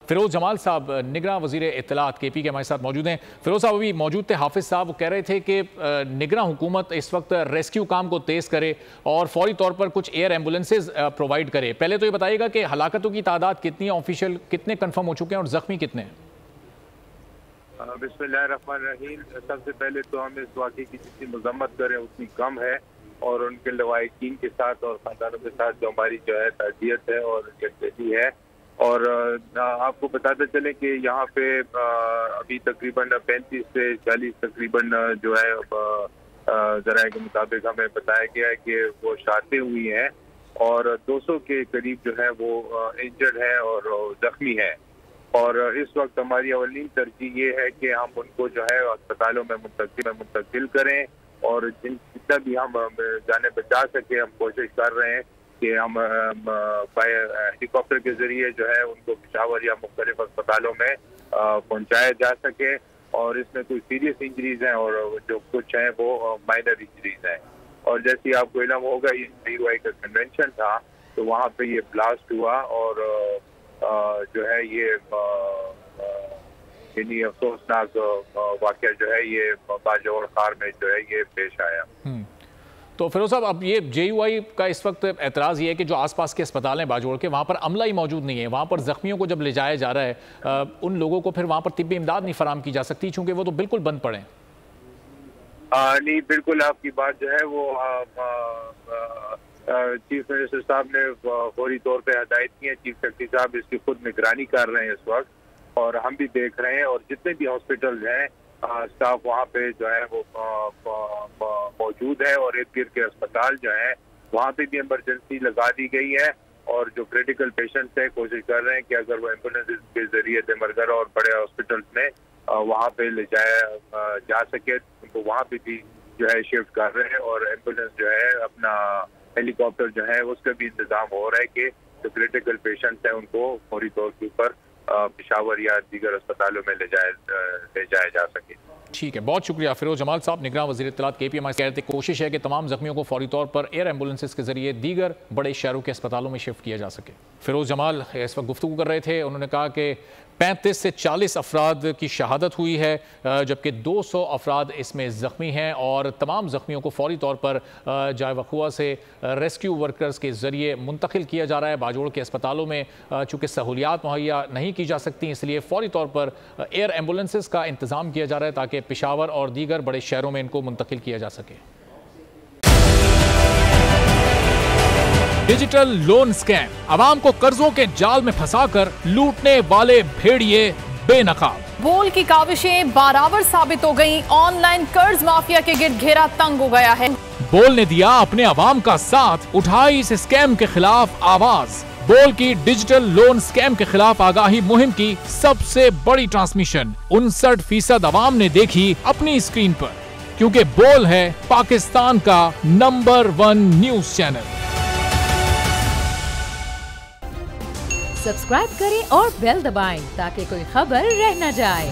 فیروز جمال صاحب نگراں وزیر اطلاعات کے پی کے ہمارے ساتھ موجود ہیں۔ فیروز صاحب ابھی موجود تھے حافظ صاحب، وہ کہہ رہے تھے کہ نگراں حکومت اس وقت ریسکیو کام کو تیز کرے اور فوری طور پر کچھ ایئر ایمبولنسز پرووائڈ کرے۔ پہلے تو یہ بتائیے گا کہ ہلاکتوں کی تعداد کتنی ہے، آفیشیل کتنے کنفرم ہو چکے ہیں اور زخمی کتنے ہیں؟ بسم اللہ الرحمن الرحیم۔ سب سے پہلے تو ہم اس واقعے کی جتنی مذمت کریں اتنی کم ہے، اور ان کے لواحقین کے ساتھ اور خاندانوں کے ساتھ جو ہماری جو ہے تعزیت ہے اور یکجہتی ہے۔ اور آپ کو بتاتے چلیں کہ یہاں پہ ابھی تقریباً 35 سے 40 تقریباً جو ہے ذرائع کے مطابق ہمیں بتایا گیا ہے کہ وہ شہادتیں ہوئی ہیں، اور 200 کے قریب جو ہے وہ انجرڈ ہے اور زخمی ہے۔ اور اس وقت ہماری اولین ترجیح یہ ہے کہ ہم ان کو جو ہے اسپتالوں میں منتقل کریں، اور جتنا بھی ہم جانے بچا سکے ہم کوشش کر رہے ہیں کہ ہم ہیلی کاپٹر کے ذریعے جو ہے ان کو پشاور یا مختلف اسپتالوں میں پہنچایا جا سکے۔ اور اس میں کوئی سیریس انجریز ہیں اور جو کچھ ہیں وہ مائنر انجریز ہیں۔ اور جیسے آپ کو علم ہوگا یہ DUI کا کنونشن تھا، تو وہاں پہ یہ بلاسٹ ہوا اور جو ہے یہ یعنی افسوسناک واقعہ جو ہے یہ باجوڑ خار میں جو ہے یہ پیش آیا۔ تو فیروز صاحب اب یہ JUI کا اس وقت اعتراض یہ ہے کہ جو آس پاس کے اسپتال ہیں باجوڑ کے، وہاں پر عملہ ہی موجود نہیں ہے، وہاں پر زخمیوں کو جب لے جایا جا رہا ہے ان لوگوں کو پھر وہاں پر طبی امداد نہیں فراہم کی جا سکتی چونکہ وہ تو بالکل بند پڑے ہیں۔ نہیں، بالکل آپ کی بات جو ہے وہ چیف منسٹر صاحب نے فوری طور پہ ہدایت کی ہے۔ چیف سیکرٹری صاحب اس کی خود نگرانی کر رہے ہیں اس وقت، اور ہم بھی دیکھ رہے ہیں، اور جتنے بھی ہاسپٹل ہیں اسٹاف وہاں پہ جو ہے وہ موجود ہے، اور ارد گرد کے اسپتال جو ہیں وہاں پہ بھی ایمرجنسی لگا دی گئی ہے، اور جو کریٹیکل پیشنٹس ہیں کوشش کر رہے ہیں کہ اگر وہ ایمبولینس کے ذریعے دیمرگرہ اور بڑے ہاسپٹلس میں وہاں پہ لے جایا جا سکے تو وہاں پہ بھی جو ہے شفٹ کر رہے ہیں، اور ایمبولینس جو ہے اپنا ہیلی کاپٹر جو ہے اس کا بھی انتظام ہو رہا ہے کہ جو کریٹیکل پیشنٹس ہیں ان کو فوری طور کے اوپر پشاور یا دیگر اسپتالوں میں لے جایا جا سکے۔ ٹھیک ہے، بہت شکریہ فیروز جمال صاحب، نگراں وزیر اطلاعات کے پی ہمارے کہہ رہے تھے کوشش ہے کہ تمام زخمیوں کو فوری طور پر ایئر ایمبولنسز کے ذریعے دیگر بڑے شہروں کے اسپتالوں میں شفٹ کیا جا سکے۔ فیروز جمال اس وقت گفتگو کر رہے تھے، انہوں نے کہا کہ 35 سے 40 افراد کی شہادت ہوئی ہے، جبکہ 200 افراد اس میں زخمی ہیں، اور تمام زخمیوں کو فوری طور پر جائے وقوع سے ریسکیو ورکرز کے ذریعے منتقل کیا جا رہا ہے باجوڑ کے اسپتالوں میں۔ چونکہ سہولیات مہیا نہیں کی جا سکتی اس لیے فوری طور پر ایئر ایمبولنسز کا انتظام کیا جا رہا ہے تاکہ پشاور اور دیگر بڑے شہروں میں ان کو منتقل کیا جا سکے۔ ڈیجیٹل لون سکیم، عوام کو قرضوں کے جال میں پھنسا کر لوٹنے والے بھیڑیے بے نقاب۔ بول کی کاوشیں بارآور ثابت ہو گئیں، آن لائن قرض مافیا کے گرد گھیرا تنگ ہو گیا ہے۔ بول نے دیا اپنے عوام کا ساتھ، اٹھائی اس اسکیم کے خلاف آواز۔ بول کی ڈیجیٹل لون سکیم کے خلاف آگاہی مہم کی سب سے بڑی ٹرانسمیشن 59% عوام نے دیکھی اپنی اسکرین پر، کیونکہ بول ہے پاکستان کا نمبر 1 نیوز چینل۔ سبسکرائب کریں اور بیل دبائیں تاکہ کوئی خبر رہ نہ جائے۔